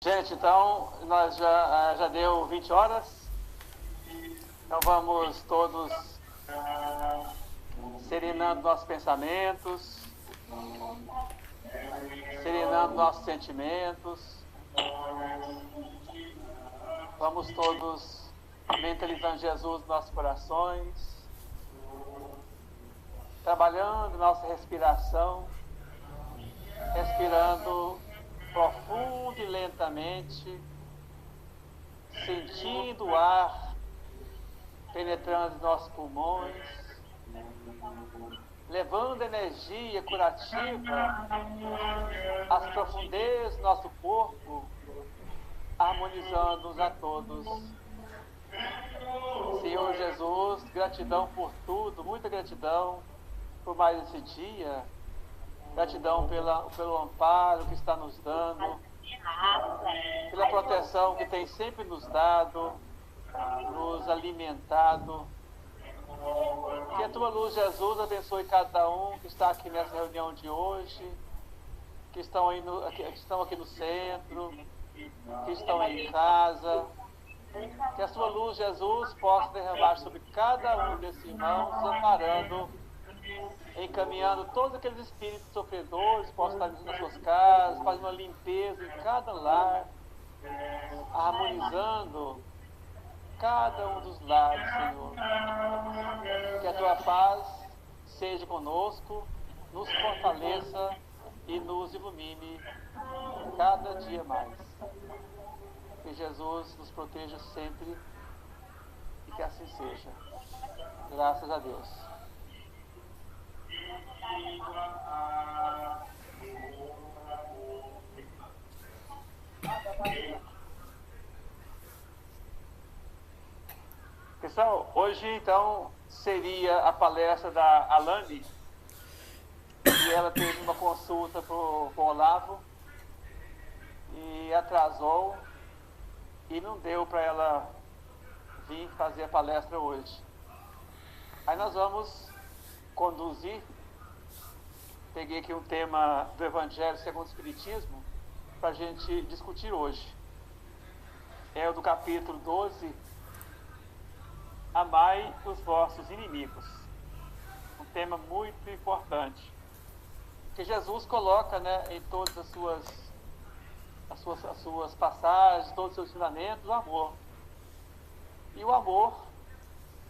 Gente, então, nós já deu 20 horas, então vamos todos serenando nossos pensamentos, serenando nossos sentimentos, vamos todos mentalizando Jesus nos nossos corações, trabalhando nossa respiração, respirando profundo e lentamente, sentindo o ar penetrando em nossos pulmões, levando energia curativa às profundezas do nosso corpo, harmonizando-nos a todos. Senhor Jesus, gratidão por tudo, muita gratidão por mais esse dia, gratidão pelo amparo que está nos dando, pela proteção que tem sempre nos dado, nos alimentado. Que a tua luz, Jesus, abençoe cada um que está aqui nessa reunião de hoje, que estão aqui no centro, que estão em casa. Que a sua luz, Jesus, possa derramar sobre cada um desses irmãos, amparando, encaminhando todos aqueles espíritos sofredores, possam estar nas suas casas, fazendo uma limpeza em cada lar, harmonizando cada um dos lares, Senhor. Que a tua paz seja conosco, nos fortaleça e nos ilumine cada dia mais. Que Jesus nos proteja sempre e que assim seja. Graças a Deus. Pessoal, hoje então seria a palestra da Alane, e ela teve uma consulta com o Olavo e atrasou e não deu para ela vir fazer a palestra hoje. Aí nós vamos conduzir, peguei aqui um tema do Evangelho segundo o Espiritismo para a gente discutir hoje. É o do capítulo 12, Amai os vossos inimigos. Um tema muito importante, que Jesus coloca, em todas as suas passagens, todos os seus ensinamentos, o amor. E o amor,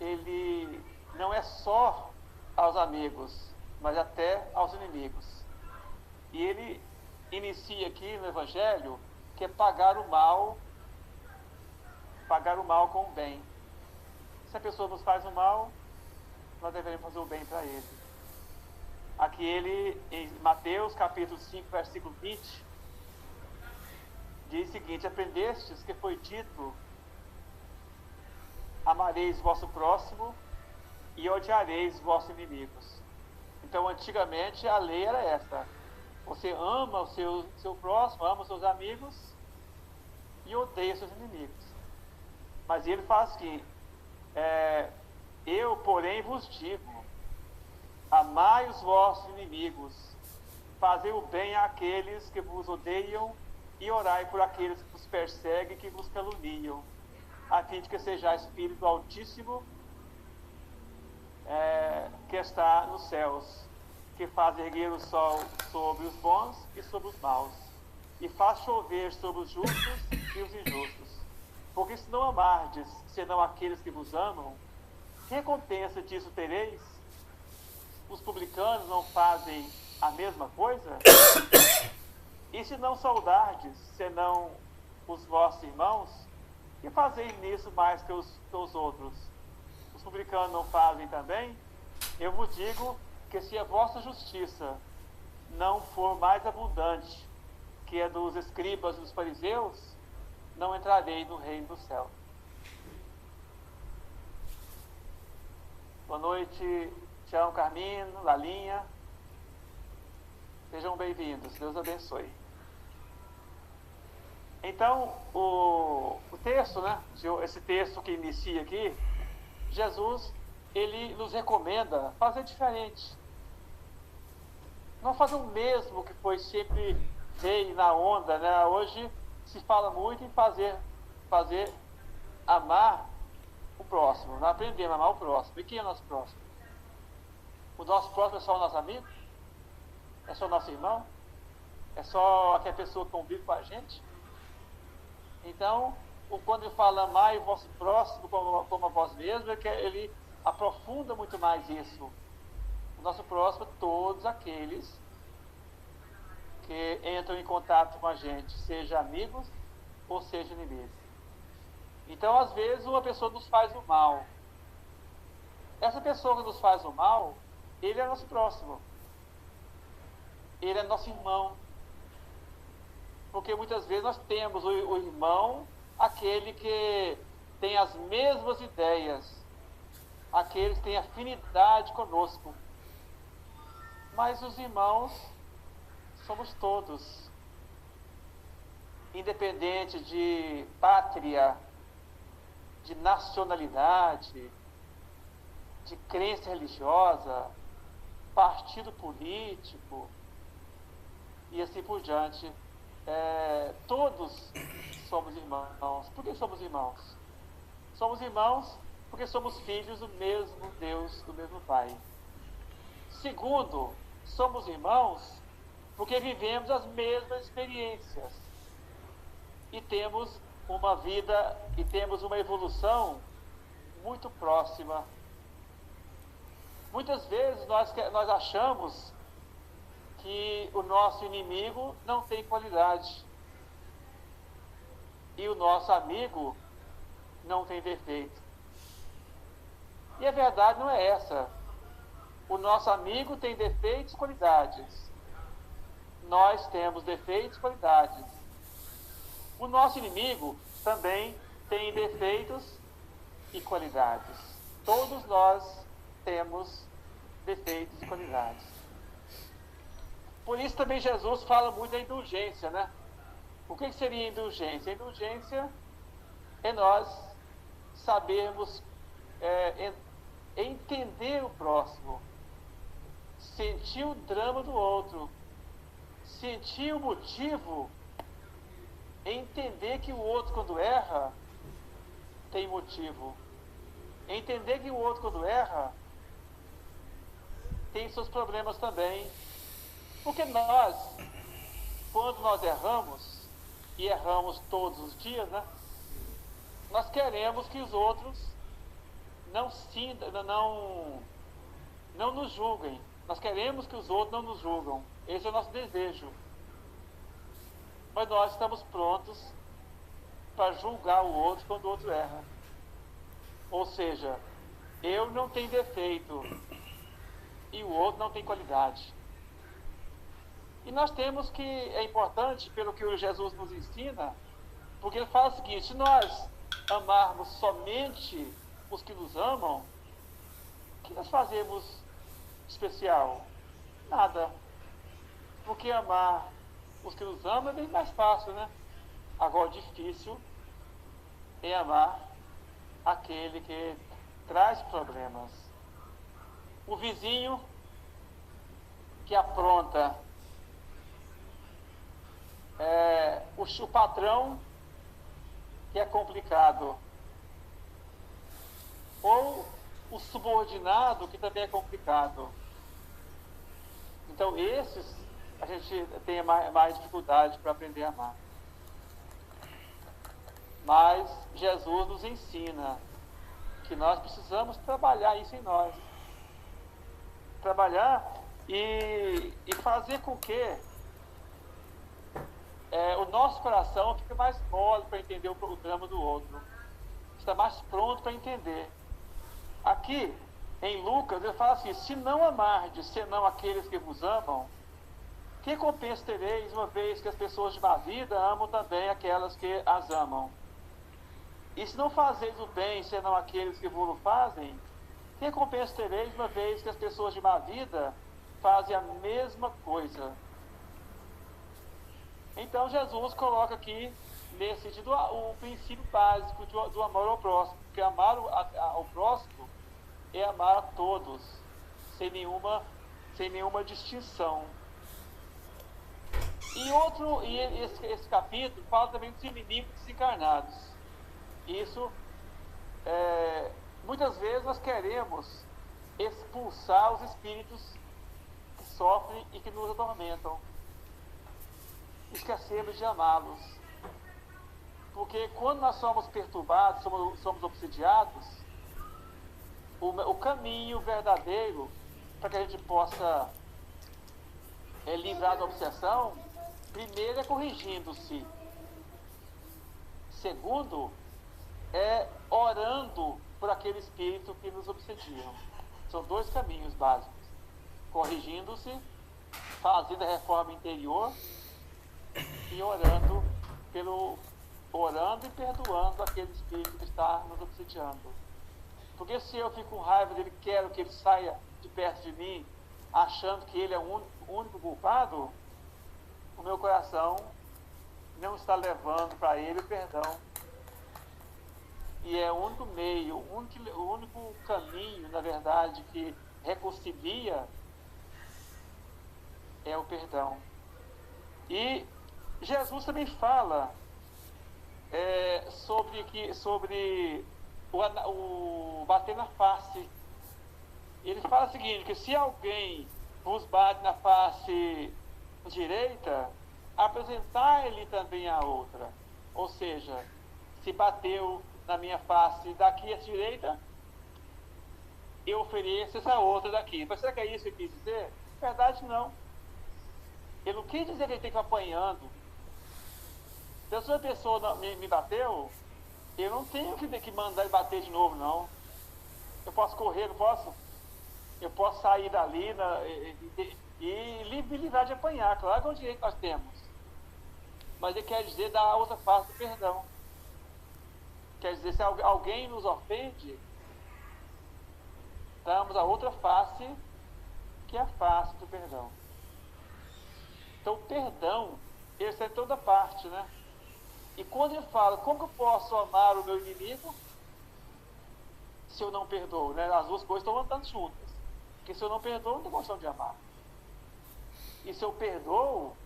ele não é só aos amigos, mas até aos inimigos. E ele inicia aqui no Evangelho que é pagar o mal com o bem. Se a pessoa nos faz o mal, nós devemos fazer o bem para ele. Aqui ele, em Mateus capítulo 5, versículo 20, diz o seguinte: aprendestes que foi dito, amareis vosso próximo e odiareis vossos inimigos. Então, antigamente, a lei era essa: você ama o seu próximo, ama os seus amigos e odeia os seus inimigos. Mas ele fala assim: eu, porém, vos digo, amai os vossos inimigos, fazei o bem àqueles que vos odeiam e orai por aqueles que vos perseguem e que vos caluniam, a fim de que sejais filhos do Altíssimo, que está nos céus, que faz erguer o sol sobre os bons e sobre os maus, e faz chover sobre os justos e os injustos. Porque se não amardes, senão aqueles que vos amam, que recompensa disso tereis? Os publicanos não fazem a mesma coisa? E se não saudardes, senão os vossos irmãos, que fazem nisso mais que os outros? Os publicanos não fazem também? Eu vos digo que se a vossa justiça não for mais abundante que a dos escribas e dos fariseus, não entrarei no reino do céu. Boa noite, Tião, Carmino, Lalinha. Sejam bem-vindos, Deus abençoe. Então, o texto, esse texto que inicia aqui, Jesus, ele nos recomenda fazer diferente. Não fazer o mesmo que foi sempre veio na onda, Hoje se fala muito em fazer amar o próximo. Nós aprendemos a amar o próximo. E quem é o nosso próximo? O nosso próximo é só o nosso amigo? É só o nosso irmão? É só aquela pessoa que convive com a gente? Então, quando ele fala amar o vosso próximo como a vós mesmo, ele aprofunda muito mais isso. O nosso próximo, todos aqueles que entram em contato com a gente, seja amigos ou seja inimigos. Então, às vezes, uma pessoa nos faz o mal. Essa pessoa que nos faz o mal, ele é nosso próximo. Ele é nosso irmão. Porque muitas vezes nós temos o irmão, aquele que tem as mesmas ideias, aquele que tem afinidade conosco. Mas os irmãos somos todos, independente de pátria, de nacionalidade, de crença religiosa, partido político e assim por diante. Todos somos irmãos. Por que somos irmãos? Somos irmãos porque somos filhos do mesmo Deus, do mesmo Pai. Segundo, somos irmãos porque vivemos as mesmas experiências e temos uma vida e temos uma evolução muito próxima. Muitas vezes nós achamos que o nosso inimigo não tem qualidade e o nosso amigo não tem defeito. E a verdade não é essa. O nosso amigo tem defeitos e qualidades. Nós temos defeitos e qualidades. O nosso inimigo também tem defeitos e qualidades. Todos nós temos defeitos e qualidades. Por isso também Jesus fala muito da indulgência, né? O que seria indulgência? A indulgência é nós sabermos entender o próximo, sentir o drama do outro, sentir o motivo, entender que o outro quando erra tem motivo, entender que o outro quando erra tem seus problemas também. Porque nós, quando nós erramos, e erramos todos os dias, né? Nós queremos que os outros não nos julguem. Nós queremos que os outros não nos julgam. Esse é o nosso desejo. Mas nós estamos prontos para julgar o outro quando o outro erra. Ou seja, eu não tenho defeito e o outro não tem qualidade. E nós temos que, é importante, pelo que o Jesus nos ensina, porque ele fala o seguinte: se nós amarmos somente os que nos amam, o que nós fazemos especial? Nada. Porque amar os que nos amam é bem mais fácil, né? Agora, o difícil é amar aquele que traz problemas. O vizinho que apronta, o patrão que é complicado, ou o subordinado que também é complicado. Então esses a gente tem mais dificuldade para aprender a amar. Mas Jesus nos ensina que nós precisamos trabalhar isso em nós. Trabalhar e fazer com que o nosso coração fique mais mole para entender o drama do outro. Está mais pronto para entender. Aqui, em Lucas, ele fala assim: se não amardes, senão aqueles que vos amam, que recompensa tereis, uma vez que as pessoas de má vida amam também aquelas que as amam? E se não fazeis o bem, senão aqueles que vos fazem, que recompensa tereis, uma vez que as pessoas de má vida fazem a mesma coisa? Então Jesus coloca aqui, nesse sentido, o princípio básico do amor ao próximo. Porque amar ao próximo é amar a todos, sem nenhuma distinção. Esse capítulo fala também dos inimigos desencarnados. Isso, muitas vezes nós queremos expulsar os espíritos que sofrem e que nos atormentam. Esquecemos de amá-los. Porque quando nós somos perturbados, somos obsidiados, o caminho verdadeiro para que a gente possa livrar da obsessão, primeiro é corrigindo-se. Segundo, é orando por aquele espírito que nos obsediam. São dois caminhos básicos. Corrigindo-se, fazendo a reforma interior e orando e perdoando aquele espírito que está nos obsediando. Porque se eu fico com raiva dele, quero que ele saia de perto de mim, achando que ele é o único culpado, o meu coração não está levando para ele o perdão. E é o único meio, o único caminho, na verdade, que reconcilia é o perdão. E Jesus também fala sobre o bater na face. Ele fala o seguinte, que se alguém vos bate na face direita, apresentai-lhe também a outra. Ou seja, se bateu na minha face daqui à direita, eu ofereço essa outra daqui. Mas será que é isso que ele quis dizer? Verdade, não. Ele não quis dizer que ele tem que ir apanhando. Se a sua pessoa me bateu, eu não tenho que mandar ele bater de novo, não. Eu posso correr, não posso? Eu posso sair dali e me livrar de apanhar. Claro que é um direito que nós temos. Mas ele quer dizer dar a outra face do perdão. Quer dizer, se alguém nos ofende, damos a outra face, que é a face do perdão. Então, o perdão, ele está em toda parte, né? E quando ele fala, como que eu posso amar o meu inimigo se eu não perdoo, né? As duas coisas estão andando juntas. Porque se eu não perdoo, não tenho condição de amar. E se eu perdoo,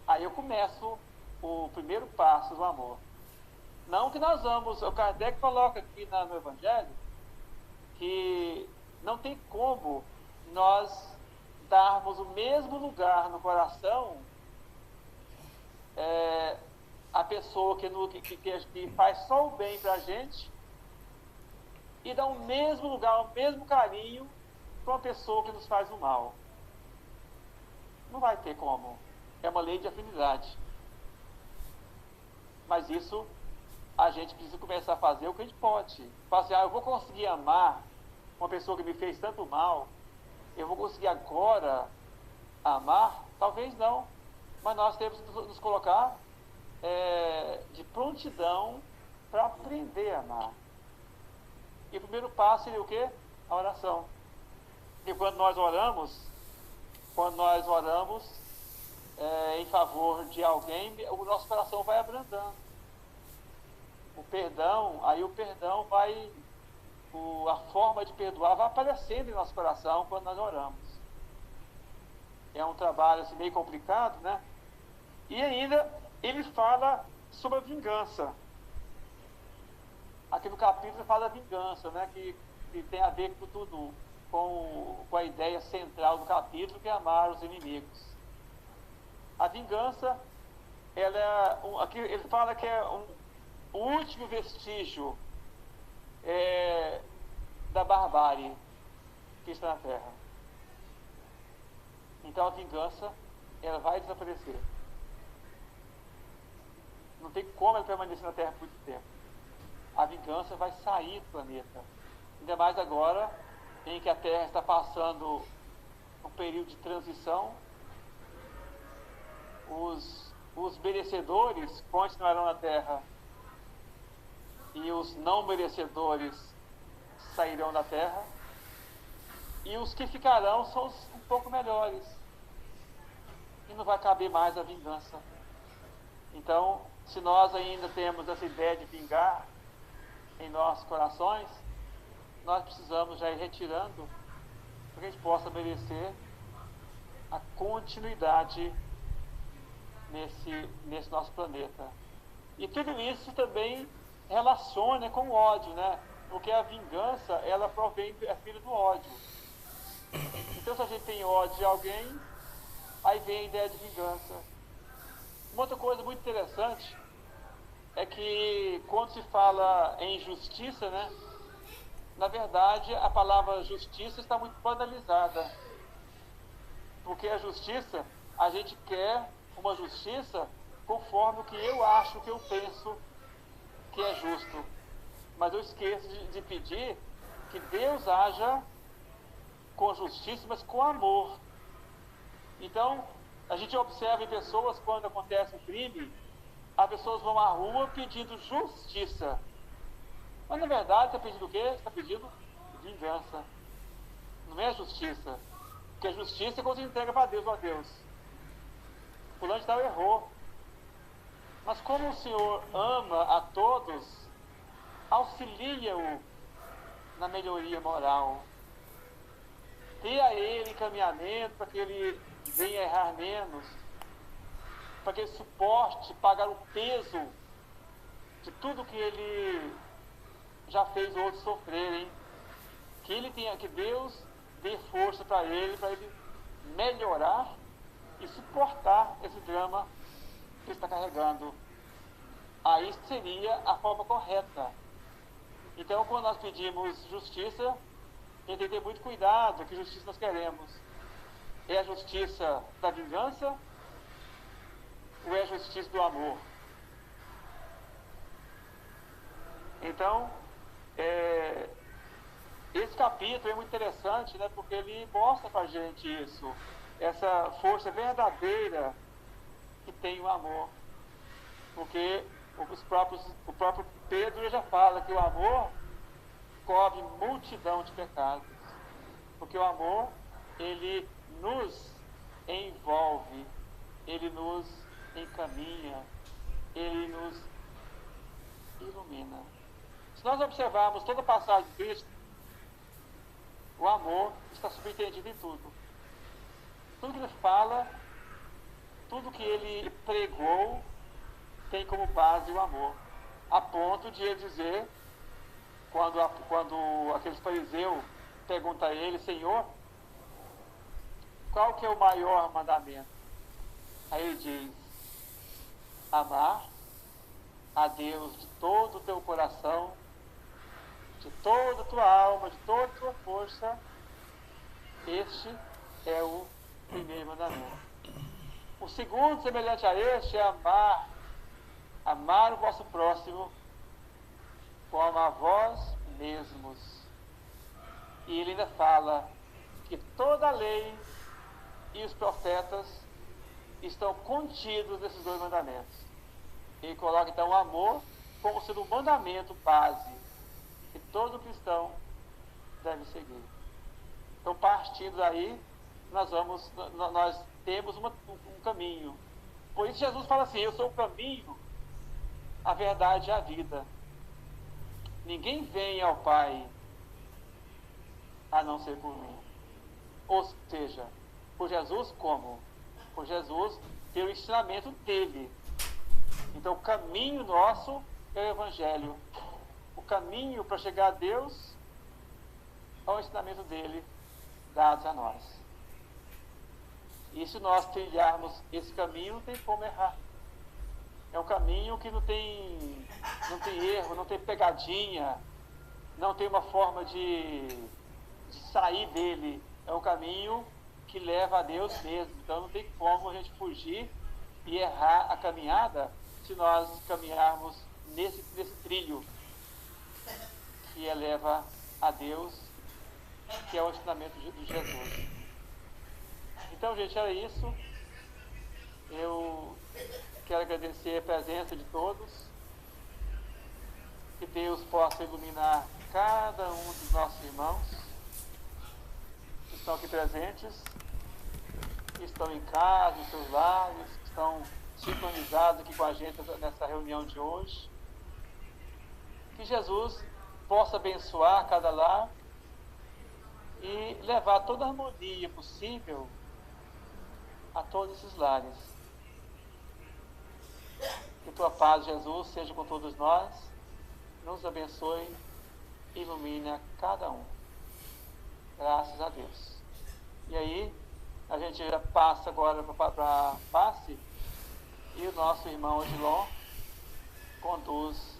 aí eu começo o primeiro passo do amor. Não que nós vamos, o Kardec coloca aqui no Evangelho, que não tem como nós darmos o mesmo lugar no coração a pessoa que faz só o bem para a gente e dar o mesmo lugar, o mesmo carinho para uma pessoa que nos faz o mal. Não vai ter como. É uma lei de afinidade. Mas isso a gente precisa começar a fazer o que a gente pode. Falar assim, eu vou conseguir amar uma pessoa que me fez tanto mal, eu vou conseguir agora amar? Talvez não. Mas nós temos que nos colocar de prontidão para aprender a amar. E o primeiro passo seria o quê? A oração. E quando nós oramos em favor de alguém, o nosso coração vai abrandando. O perdão a forma de perdoar vai aparecendo em nosso coração quando nós oramos. É um trabalho assim, meio complicado, né? E ainda ele fala sobre a vingança. Aqui no capítulo ele fala da vingança, né? Que tem a ver com tudo, com a ideia central do capítulo, que é amar os inimigos. A vingança, aqui ele fala que é o último vestígio da barbárie que está na Terra. Então a vingança, ela vai desaparecer. Não tem como ela permanecer na Terra por muito tempo. A vingança vai sair do planeta. Ainda mais agora, em que a Terra está passando um período de transição. Os merecedores continuarão na Terra e os não merecedores sairão da Terra, e os que ficarão são os um pouco melhores, e não vai caber mais a vingança. Então, se nós ainda temos essa ideia de vingar em nossos corações, nós precisamos já ir retirando para que a gente possa merecer a continuidade nesse nosso planeta. E tudo isso também relaciona com o ódio, né? Porque a vingança, ela é filho do ódio. Então, se a gente tem ódio de alguém, aí vem a ideia de vingança. Uma outra coisa muito interessante é que quando se fala em justiça, né? Na verdade, a palavra justiça está muito banalizada. Porque a justiça, a gente quer uma justiça conforme o que eu acho, o que eu penso que é justo. Mas eu esqueço de pedir que Deus haja com justiça, mas com amor. Então, a gente observa em pessoas, quando acontece um crime, as pessoas vão à rua pedindo justiça. Mas, na verdade, está pedindo o quê? Está pedindo vingança. Não é justiça. Porque a justiça é quando você entrega para Deus, ó Deus. Fulano de tal errou. Mas como o Senhor ama a todos, auxilia-o na melhoria moral. Dê a ele encaminhamento para que ele venha errar menos, para que ele suporte pagar o peso de tudo que ele já fez outros sofrerem. Que Deus dê força para ele melhorar e suportar esse drama que ele está carregando. Aí seria a forma correta. Então, quando nós pedimos justiça, a gente tem que ter muito cuidado. Que justiça nós queremos? É a justiça da vingança ou é a justiça do amor? Então, esse capítulo é muito interessante, né, porque ele mostra para a gente isso, essa força verdadeira que tem o amor. Porque o próprio Pedro já fala que o amor cobre multidão de pecados. Porque o amor, ele nos envolve, ele nos encaminha, ele nos ilumina. Se nós observarmos toda a passagem de Cristo, o amor está subentendido em tudo. Tudo que ele fala, tudo que ele pregou, tem como base o amor. A ponto de ele dizer, quando aqueles fariseus perguntam a ele, Senhor, qual que é o maior mandamento? Aí ele diz, amar a Deus de todo o teu coração, de toda a tua alma, de toda a tua força. Este é o primeiro mandamento. O segundo, semelhante a este, é amar o vosso próximo como a vós mesmos. E ele ainda fala que toda a lei e os profetas estão contidos nesses dois mandamentos. Ele coloca então o amor como sendo um mandamento base que todo cristão deve seguir. Então, partindo daí, nós temos um caminho. Por isso Jesus fala assim, eu sou o caminho, a verdade e a vida. Ninguém vem ao Pai a não ser por mim. Ou seja, por Jesus como? Por Jesus pelo ensinamento dele. Então o caminho nosso é o Evangelho. O caminho para chegar a Deus é o ensinamento dele dado a nós. E se nós trilharmos esse caminho, não tem como errar. É um caminho que não tem erro, não tem pegadinha, não tem uma forma de sair dele. É um caminho que leva a Deus mesmo. Então não tem como a gente fugir e errar a caminhada se nós caminharmos nesse trilho que leva a Deus, que é o ensinamento de Jesus. Então, gente, era isso. Eu quero agradecer a presença de todos. Que Deus possa iluminar cada um dos nossos irmãos que estão aqui presentes, que estão em casa, em seus lares, que estão sintonizados aqui com a gente nessa reunião de hoje. Que Jesus possa abençoar cada lar e levar toda a harmonia possível a todos esses lares. Que tua paz, Jesus, seja com todos nós, nos abençoe e ilumine a cada um. Graças a Deus. E aí, a gente já passa agora para a passe, e o nosso irmão Odilon conduz